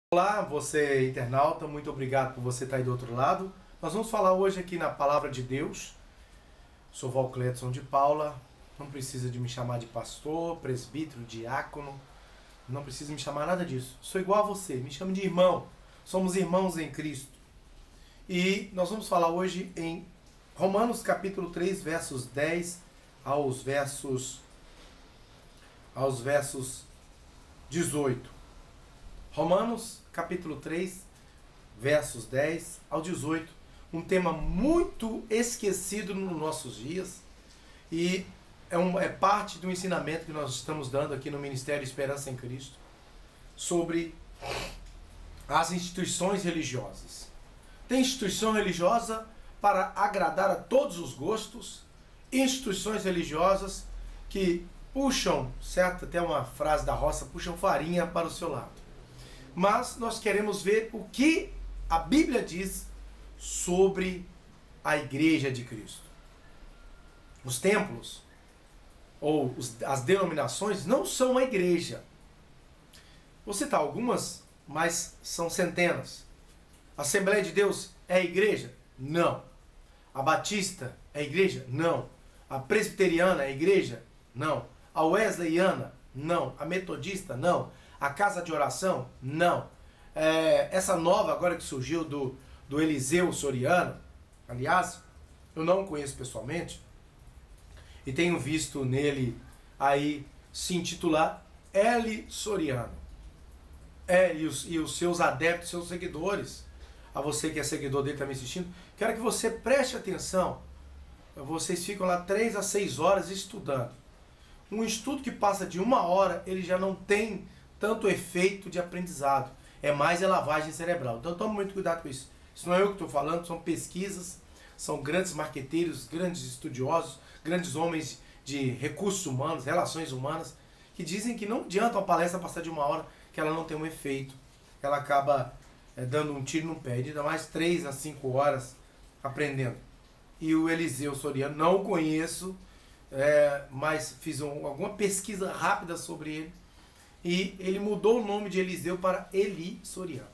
Olá, você internauta, muito obrigado por você estar aí do outro lado. Nós vamos falar hoje aqui na Palavra de Deus. Sou Valcledson de Paula, não precisa de me chamar de pastor, presbítero, diácono, não precisa me chamar nada disso. Sou igual a você, me chame de irmão, somos irmãos em Cristo. E nós vamos falar hoje em Romanos capítulo 3, versos 10 aos versos 18. Romanos, capítulo 3, versos 10 ao 18. Um tema muito esquecido nos nossos dias e é parte do ensinamento que nós estamos dando aqui no Ministério Esperança em Cristo sobre as instituições religiosas. Tem instituição religiosa para agradar a todos os gostos, instituições religiosas que puxam, certo? Até uma frase da roça, puxam farinha para o seu lado. Mas nós queremos ver o que a Bíblia diz sobre a Igreja de Cristo. Os templos, ou as denominações, não são a igreja. Vou citar algumas, mas são centenas. A Assembleia de Deus é a igreja? Não. A Batista é a igreja? Não. A Presbiteriana é a igreja? Não. A Wesleyana? Não. A Metodista? Não. A Casa de Oração? Não. Essa nova agora que surgiu do Eliseu Soriano, aliás, eu não o conheço pessoalmente, e tenho visto nele aí se intitular L. Soriano. E os seus adeptos, seus seguidores, a você que é seguidor dele está me assistindo, quero que você preste atenção. Vocês ficam lá 3 a 6 horas estudando. Um estudo que passa de 1 hora, ele já não tem tanto efeito de aprendizado. É mais lavagem cerebral. Então tome muito cuidado com isso. Isso não é eu que estou falando, são pesquisas, são grandes marqueteiros, grandes estudiosos, grandes homens de recursos humanos, relações humanas, que dizem que não adianta uma palestra passar de 1 hora, que ela não tem um efeito. Ela acaba dando um tiro no pé. Ainda mais 3 a 5 horas aprendendo. E o Eliseu Soriano, não o conheço, mas fiz alguma pesquisa rápida sobre ele. E ele mudou o nome de Eliseu para Eli Soriano.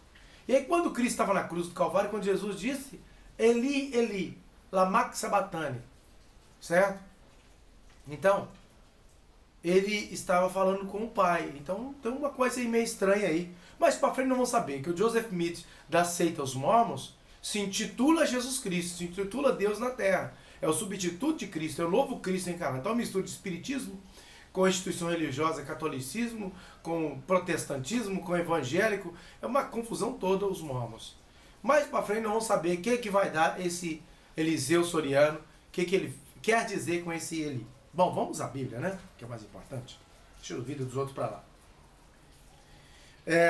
E aí quando Cristo estava na cruz do Calvário, quando Jesus disse Eli, Eli, lama sabachthani, certo? Então, ele estava falando com o Pai. Então tem uma coisa aí meio estranha aí. Mas para frente não vão saber que o Joseph Smith da seita Os Mormons se intitula Jesus Cristo, se intitula Deus na Terra. É o substituto de Cristo, é o novo Cristo encarnado. Então é uma mistura de espiritismo com a instituição religiosa, catolicismo, com protestantismo, com evangélico, é uma confusão toda os mormons. Mais para frente nós vamos saber o que vai dar esse Eliseu Soriano, o que ele quer dizer com esse Eli. Bom, vamos à Bíblia, né? Que é mais importante. Deixa o vídeo dos outros para lá.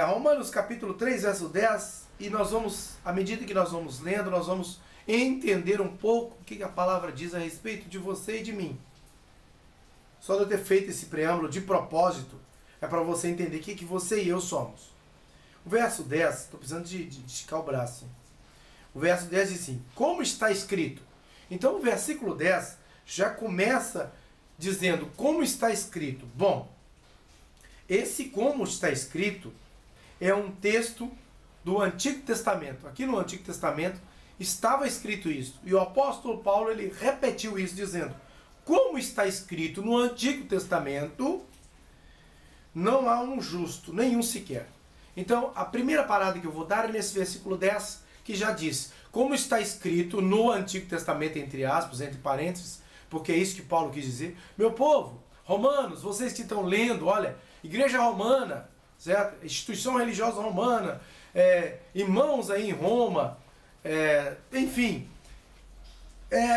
Romanos capítulo 3, verso 10, e nós vamos, à medida que nós vamos lendo, nós vamos entender um pouco o que a palavra diz a respeito de você e de mim. Só de eu ter feito esse preâmbulo de propósito, é para você entender o que você e eu somos. O verso 10, estou precisando de esticar o braço. O verso 10 diz assim, como está escrito? Então o versículo 10 já começa dizendo como está escrito. Bom, esse como está escrito é um texto do Antigo Testamento. Aqui no Antigo Testamento estava escrito isso. E o apóstolo Paulo ele repetiu isso dizendo, como está escrito no Antigo Testamento, não há um justo, nenhum sequer. Então, a primeira parada que eu vou dar é nesse versículo 10, que já diz, como está escrito no Antigo Testamento, entre aspas, entre parênteses, porque é isso que Paulo quis dizer. Meu povo, romanos, vocês que estão lendo, olha, igreja romana, certo? Instituição religiosa romana, irmãos aí em Roma, enfim.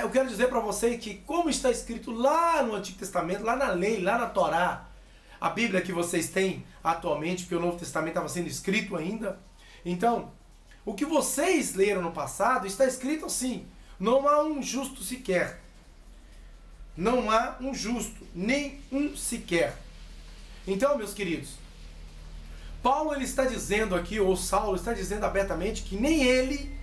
Eu quero dizer para você que, como está escrito lá no Antigo Testamento, lá na lei, lá na Torá, a Bíblia que vocês têm atualmente, porque o Novo Testamento estava sendo escrito ainda. Então, o que vocês leram no passado está escrito assim, não há um justo sequer. Não há um justo, nem um sequer. Então, meus queridos, Paulo ele está dizendo aqui, ou Saulo está dizendo abertamente que nem ele,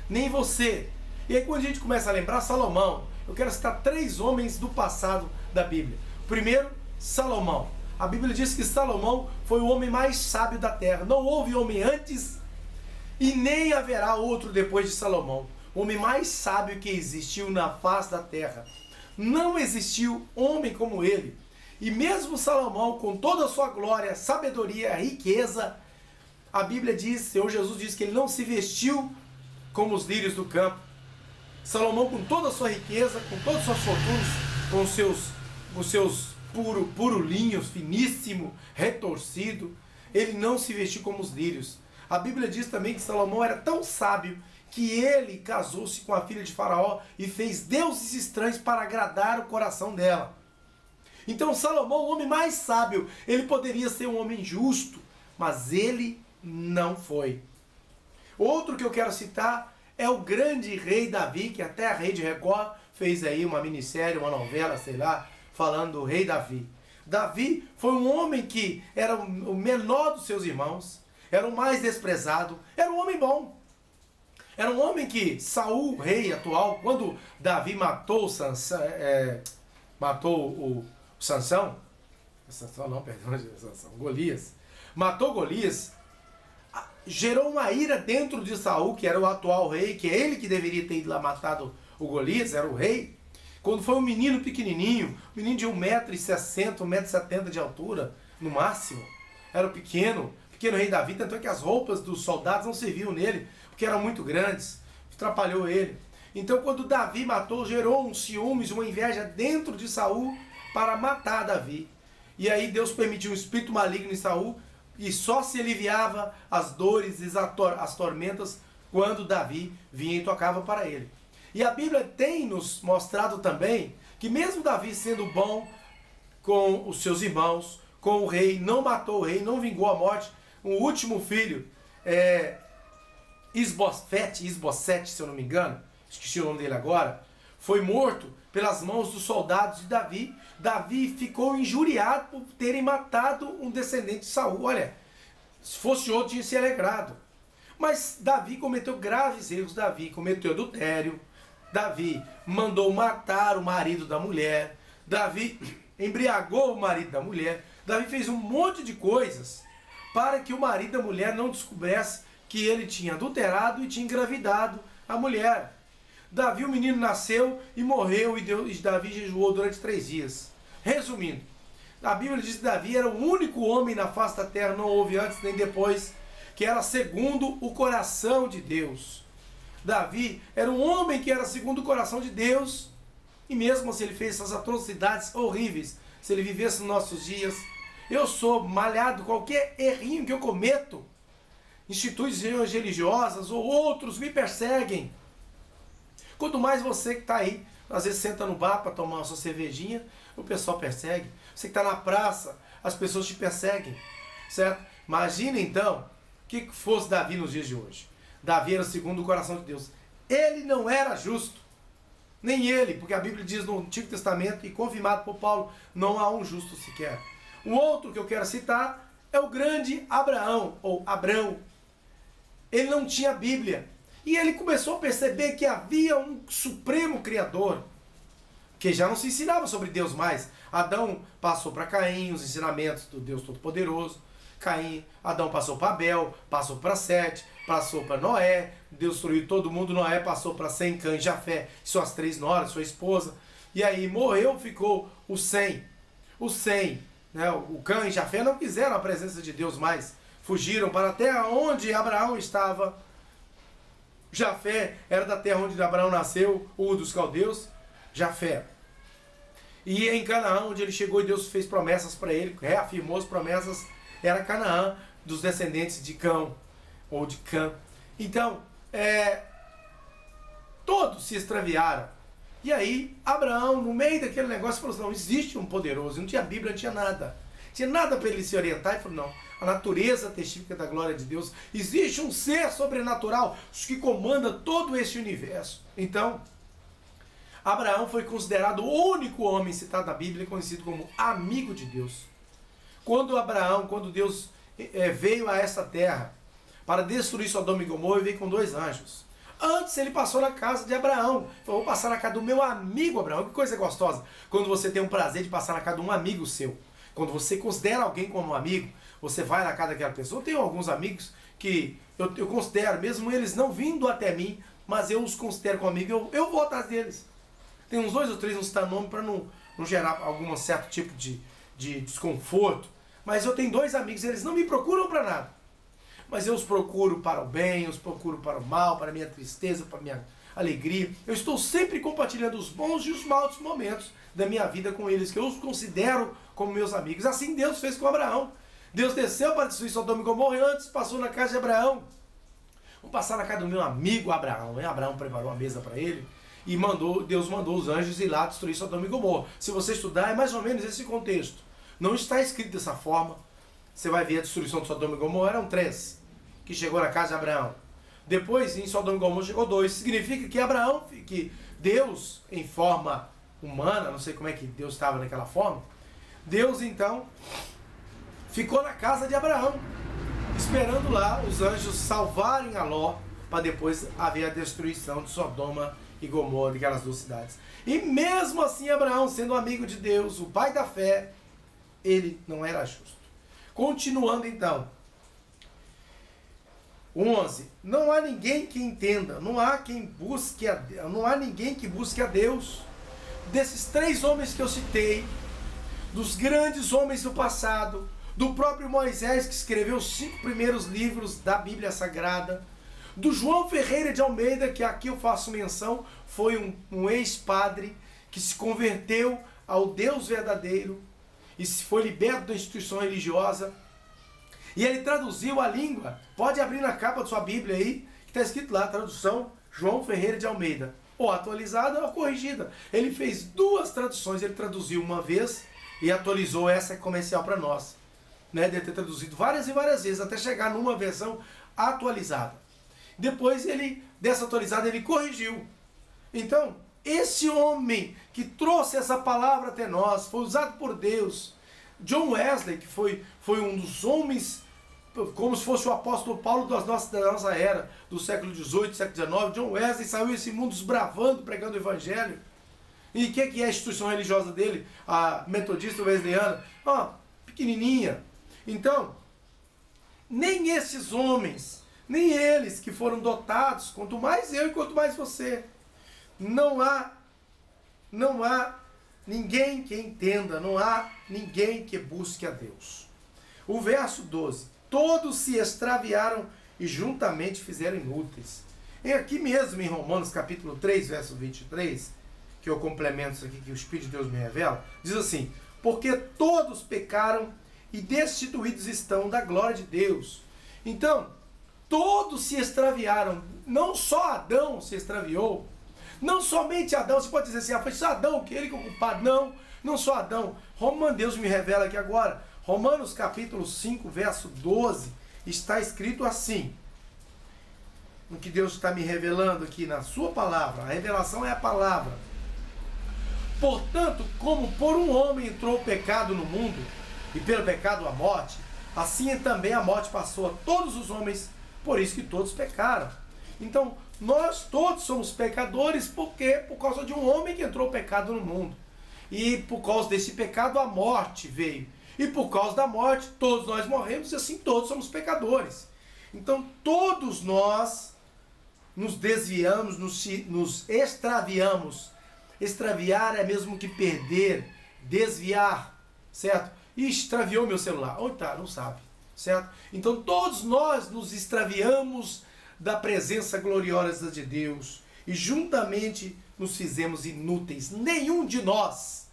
nem você. E aí quando a gente começa a lembrar Salomão, eu quero citar 3 homens do passado da Bíblia. Primeiro, Salomão. A Bíblia diz que Salomão foi o homem mais sábio da terra. Não houve homem antes e nem haverá outro depois de Salomão. O homem mais sábio que existiu na face da terra. Não existiu homem como ele. E mesmo Salomão, com toda a sua glória, sabedoria, riqueza, a Bíblia diz, o Senhor Jesus diz que ele não se vestiu como os lírios do campo. Salomão, com toda a sua riqueza, com todas as suas fortunas, com os seus puro linho, finíssimo, retorcido, ele não se vestiu como os lírios. A Bíblia diz também que Salomão era tão sábio que ele casou-se com a filha de Faraó e fez deuses estranhos para agradar o coração dela. Então Salomão, o homem mais sábio, ele poderia ser um homem justo, mas ele não foi. Outro que eu quero citar é o grande rei Davi, que até a Rede Record fez aí uma minissérie, uma novela, sei lá, falando do rei Davi. Davi foi um homem que era o menor dos seus irmãos, era o mais desprezado, era um homem bom. Era um homem que Saul, rei atual, quando Davi matou Sansão, Golias, matou Golias, gerou uma ira dentro de Saul, que era o atual rei, que é ele que deveria ter ido lá matado o Golias, era o rei. Quando foi um menino pequenininho, um menino de 1,60 m, 1,70 m de altura, no máximo, era o pequeno rei Davi, tanto é que as roupas dos soldados não serviam nele, porque eram muito grandes, atrapalhou ele. Então quando Davi matou, gerou um ciúmes, uma inveja dentro de Saul para matar Davi. E aí Deus permitiu um espírito maligno em Saul, e só se aliviava as dores e as tormentas quando Davi vinha e tocava para ele. E a Bíblia tem nos mostrado também que mesmo Davi sendo bom com os seus irmãos, com o rei, não matou o rei, não vingou a morte. O último filho, Isbosete, se eu não me engano, esqueci o nome dele agora, foi morto pelas mãos dos soldados de Davi. Davi ficou injuriado por terem matado um descendente de Saul. Olha, se fosse outro tinha se alegrado. Mas Davi cometeu graves erros. Davi cometeu adultério. Davi mandou matar o marido da mulher. Davi embriagou o marido da mulher. Davi fez um monte de coisas para que o marido da mulher não descobrisse que ele tinha adulterado e tinha engravidado a mulher. Davi, o menino nasceu e morreu, e Davi jejuou durante 3 dias. Resumindo, a Bíblia diz que Davi era o único homem na face da terra, não houve antes nem depois, que era segundo o coração de Deus. Davi era um homem que era segundo o coração de Deus, e mesmo se ele fez essas atrocidades horríveis, se ele vivesse nos nossos dias, eu sou malhado, qualquer errinho que eu cometo, instituições religiosas ou outros me perseguem. Quanto mais você que está aí, às vezes senta no bar para tomar uma sua cervejinha, o pessoal persegue. Você que está na praça, as pessoas te perseguem, certo? Imagina então, o que fosse Davi nos dias de hoje. Davi era segundo o coração de Deus. Ele não era justo, nem ele, porque a Bíblia diz no Antigo Testamento, e confirmado por Paulo, não há um justo sequer. O outro que eu quero citar é o grande Abraão, ou Abrão. Ele não tinha Bíblia. E ele começou a perceber que havia um supremo Criador, que já não se ensinava sobre Deus mais. Adão passou para Caim os ensinamentos do Deus Todo-Poderoso. Adão passou para Abel, passou para Sete, passou para Noé. Deus destruiu todo mundo. Noé passou para Sem, Cã e Jafé, suas 3 noras, sua esposa. E aí morreu, ficou o Sem. Né, o Cã e Jafé não quiseram a presença de Deus mais. Fugiram para a terra onde Abraão estava. Jafé era da terra onde Abraão nasceu, Ur dos Caldeus, Jafé. E em Canaã, onde ele chegou e Deus fez promessas para ele, reafirmou as promessas, era Canaã, dos descendentes de Cão, ou de Cã. Então, todos se extraviaram. E aí, Abraão, no meio daquele negócio, falou assim, não, existe um poderoso, não tinha Bíblia, não tinha nada. Tinha nada para ele se orientar, e falou, não, a natureza testifica da glória de Deus. Existe um ser sobrenatural que comanda todo esse universo. Então, Abraão foi considerado o único homem citado na Bíblia, conhecido como amigo de Deus. Quando Deus veio a essa terra para destruir Sodoma e Gomorra, ele veio com 2 anjos. Antes ele passou na casa de Abraão. Falou, vou passar na casa do meu amigo Abraão. Que coisa gostosa. Quando você tem o prazer de passar na casa de um amigo seu. Quando você considera alguém como um amigo, você vai na casa daquela pessoa. Eu tenho alguns amigos que eu considero, mesmo eles não vindo até mim, mas eu os considero como amigo, eu vou atrás deles. Tem uns 2 ou 3, não citar nome para não gerar algum certo tipo de desconforto. Mas eu tenho 2 amigos, eles não me procuram para nada. Mas eu os procuro para o bem, eu os procuro para o mal, para a minha tristeza, para a minha alegria. Eu estou sempre compartilhando os bons e os maus momentos da minha vida com eles, que eu os considero como meus amigos. Assim Deus fez com Abraão. Deus desceu para destruir Sodoma e Gomorra e antes passou na casa de Abraão. Vou passar na casa do meu amigo Abraão. E Abraão preparou a mesa para ele e Deus mandou os anjos ir lá destruir Sodoma e Gomorra. Se você estudar, é mais ou menos esse contexto. Não está escrito dessa forma. Você vai ver a destruição de Sodoma e Gomorra, eram 3 que chegou na casa de Abraão. Depois, em Sodoma e Gomorra, chegou 2. Significa que Deus, em forma humana, não sei como é que Deus estava naquela forma, Deus, então, ficou na casa de Abraão, esperando lá os anjos salvarem a Ló, para depois haver a destruição de Sodoma e Gomorra, daquelas 2 cidades. E mesmo assim, Abraão, sendo amigo de Deus, o pai da fé, ele não era justo. Continuando então. 11. Não há ninguém que entenda, não há ninguém que busque a Deus. Desses 3 homens que eu citei, dos grandes homens do passado, do próprio Moisés, que escreveu os 5 primeiros livros da Bíblia Sagrada, do João Ferreira de Almeida, que aqui eu faço menção, foi um ex-padre que se converteu ao Deus verdadeiro e foi liberto da instituição religiosa. E ele traduziu a língua. Pode abrir na capa de sua Bíblia aí, que está escrito lá, tradução João Ferreira de Almeida. Ou atualizada ou corrigida. Ele fez 2 traduções, ele traduziu uma vez e atualizou essa comercial para nós. Né? Deve ter traduzido várias e várias vezes, até chegar numa versão atualizada. Depois, dessa atualizada, ele corrigiu. Então, esse homem que trouxe essa palavra até nós, foi usado por Deus. John Wesley, que foi um dos homens, como se fosse o apóstolo Paulo da nossa era, do século XVIII, século XIX. John Wesley saiu esse mundo desbravando, pregando o evangelho. E o que é a instituição religiosa dele? A metodista wesleyana. Pequenininha. Então, nem esses homens, nem eles que foram dotados, quanto mais eu e quanto mais você, não há ninguém que entenda, não há ninguém que busque a Deus. O verso 12. Todos se extraviaram e juntamente fizeram inúteis. E aqui mesmo em Romanos capítulo 3, verso 23, que eu complemento isso aqui que o Espírito de Deus me revela, diz assim: porque todos pecaram e destituídos estão da glória de Deus. Então, todos se extraviaram. Não só Adão se extraviou. Não somente Adão. Você pode dizer assim, foi só Adão, que ele que é o culpado. Não só Adão. Deus me revela aqui agora. Romanos capítulo 5, verso 12, está escrito assim. O que Deus está me revelando aqui na sua palavra. A revelação é a palavra. Portanto, como por um homem entrou o pecado no mundo, e pelo pecado a morte, assim também a morte passou a todos os homens, por isso que todos pecaram. Então, nós todos somos pecadores, porque por causa de um homem que entrou o pecado no mundo. E por causa desse pecado a morte veio. E por causa da morte todos nós morremos e assim todos somos pecadores. Então todos nós nos desviamos, nos extraviamos. Extraviar é mesmo que perder, desviar, certo? E extraviou meu celular. Onde está? Não sabe, certo? Então todos nós nos extraviamos da presença gloriosa de Deus e juntamente nos fizemos inúteis. Nenhum de nós,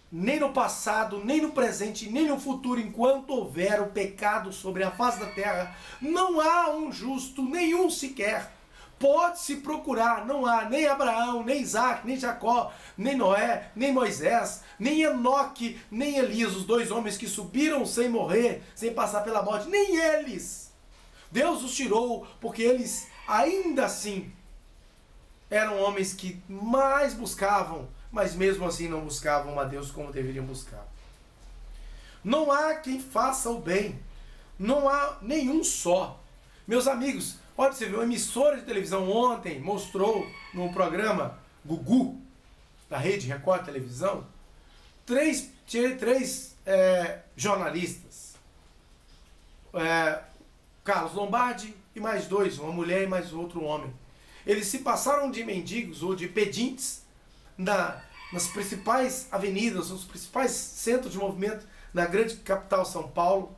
nem no passado, nem no presente, nem no futuro, enquanto houver o pecado sobre a face da terra, não há um justo, nenhum sequer. Pode-se procurar, não há nem Abraão, nem Isaac, nem Jacó, nem Noé, nem Moisés, nem Enoque, nem Elias, os 2 homens que subiram sem morrer, sem passar pela morte, nem eles. Deus os tirou, porque eles ainda assim eram homens que mais buscavam, mas mesmo assim não buscavam a Deus como deveriam buscar. Não há quem faça o bem, não há nenhum só. Meus amigos, pode você ver, uma emissora de televisão ontem mostrou no programa Gugu, da Rede Record Televisão, três jornalistas, Carlos Lombardi e mais dois, uma mulher e mais outro homem. Eles se passaram de mendigos ou de pedintes nas principais avenidas, nos principais centros de movimento na grande capital São Paulo.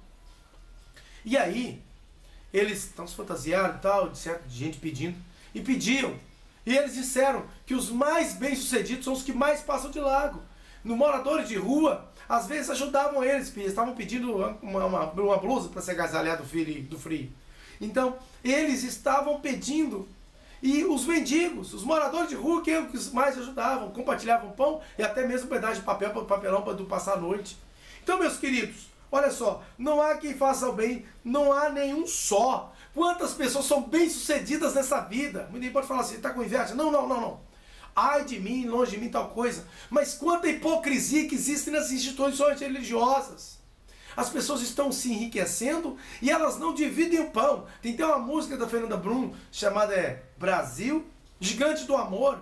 E aí, eles estão se fantasiaram e tal, de gente pedindo, e pediam. E eles disseram que os mais bem-sucedidos são os que mais passam de largo. No moradores de rua, às vezes ajudavam eles estavam pedindo uma blusa para se agasalhar do frio. Então, eles estavam pedindo. E os mendigos, os moradores de rua, que os mais ajudavam, compartilhavam pão e até mesmo um pedaço de papelão para passar a noite. Então, meus queridos, olha só, não há quem faça o bem, não há nenhum só. Quantas pessoas são bem-sucedidas nessa vida? Ninguém pode falar assim, está com inveja? Não. Ai de mim, longe de mim, tal coisa. Mas quanta hipocrisia que existe nas instituições religiosas. As pessoas estão se enriquecendo e elas não dividem o pão. Tem até uma música da Fernanda Brum chamada Brasil, Gigante do Amor.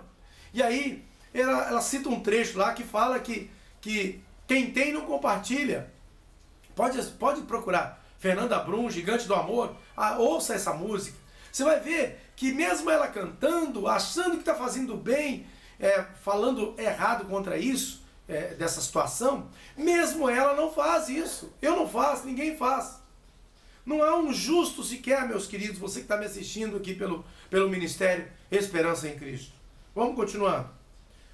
E aí ela cita um trecho lá que fala que quem tem não compartilha. Pode procurar Fernanda Brum, Gigante do Amor. Ouça essa música. Você vai ver que mesmo ela cantando, achando que está fazendo bem, falando errado contra isso, dessa situação, mesmo ela não faz isso. Eu não faço, ninguém faz. Não há um justo sequer, meus queridos, você que está me assistindo aqui pelo Ministério Esperança em Cristo. Vamos continuando.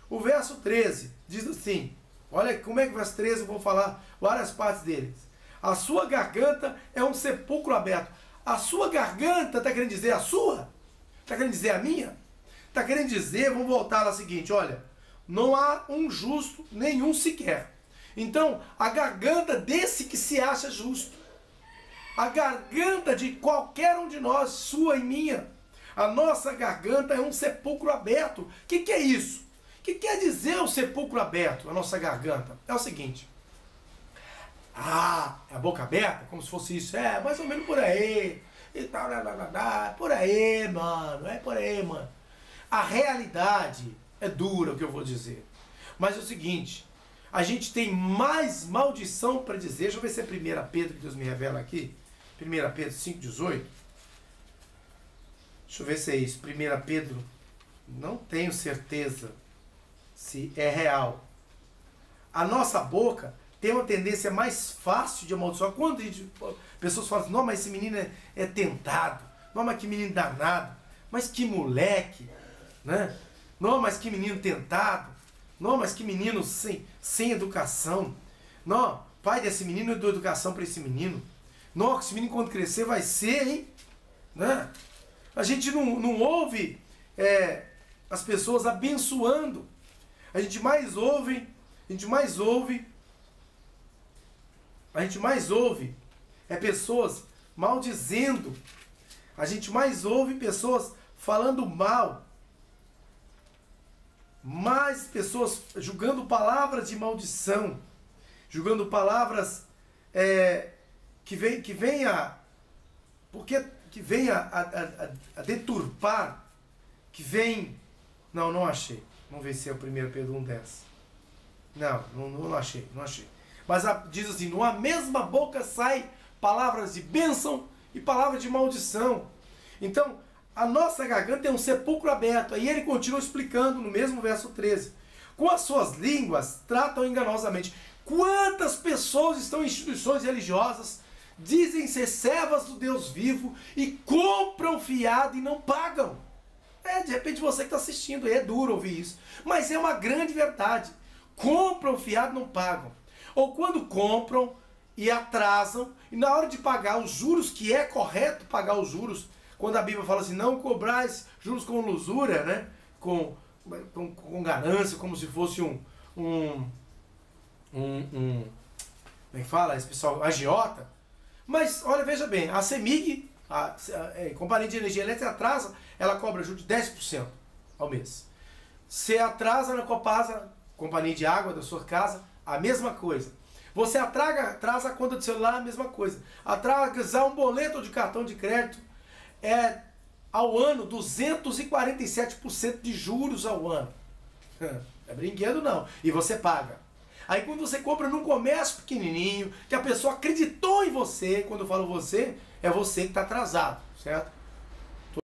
O verso 13 diz assim, olha como é que o verso 13, eu vou falar várias partes deles. A sua garganta é um sepulcro aberto. A sua garganta, está querendo dizer a sua? Está querendo dizer a minha? Está querendo dizer, vamos voltar lá seguinte, olha, não há um justo nenhum sequer. Então, a garganta desse que se acha justo, a garganta de qualquer um de nós, sua e minha, a nossa garganta é um sepulcro aberto. O que é isso? O que quer dizer o sepulcro aberto, a nossa garganta? É o seguinte, é a boca aberta, como se fosse isso, mais ou menos por aí, e tal, por aí, mano, por aí, mano. A realidade é dura o que eu vou dizer, mas é o seguinte, a gente tem mais maldição para dizer. Deixa eu ver se é 1 Pedro que Deus me revela aqui, 1 Pedro 5,18, deixa eu ver se é isso, 1 Pedro, não tenho certeza se é real. A nossa boca tem uma tendência mais fácil de amaldiçoar. Quando pessoas falam assim, não, mas esse menino é tentado, não, mas que menino danado, mas que moleque, né? Não, mas que menino tentado, não, mas que menino sem educação, não, pai desse menino, eu dou educação para esse menino, não, esse menino quando crescer vai ser, hein? Né? A gente não ouve as pessoas abençoando, a gente mais ouve pessoas maldizendo, a gente mais ouve pessoas falando mal, mais pessoas julgando palavras de maldição, julgando palavras que vem a deturpar, que vem... Não achei. Vamos ver se é o 1 Pedro 1,10. Não achei. Mas diz assim, numa mesma boca sai palavras de bênção e palavras de maldição. Então, a nossa garganta é um sepulcro aberto. Aí ele continua explicando no mesmo verso 13. Com as suas línguas tratam enganosamente. Quantas pessoas estão em instituições religiosas, dizem ser servas do Deus vivo e compram fiado e não pagam? De repente você que está assistindo, é duro ouvir isso. Mas é uma grande verdade. Compram fiado e não pagam. Ou quando compram e atrasam, e na hora de pagar os juros, que é correto pagar os juros, quando a Bíblia fala assim, não cobrais juros com lusura, né? com ganância, como se fosse como é que fala? Esse pessoal agiota. Mas, olha, veja bem, a CEMIG, a Companhia de Energia Elétrica, atrasa, ela cobra juros de 10% ao mês. Se atrasa na Copasa, Companhia de Água da sua casa, a mesma coisa. Você atrasa a conta do celular, a mesma coisa. Atrasar um boleto de cartão de crédito ao ano 247% de juros ao ano. É brinquedo não. E você paga. Aí quando você compra num comércio pequenininho, que a pessoa acreditou em você, quando eu falo você, é você que está atrasado, certo?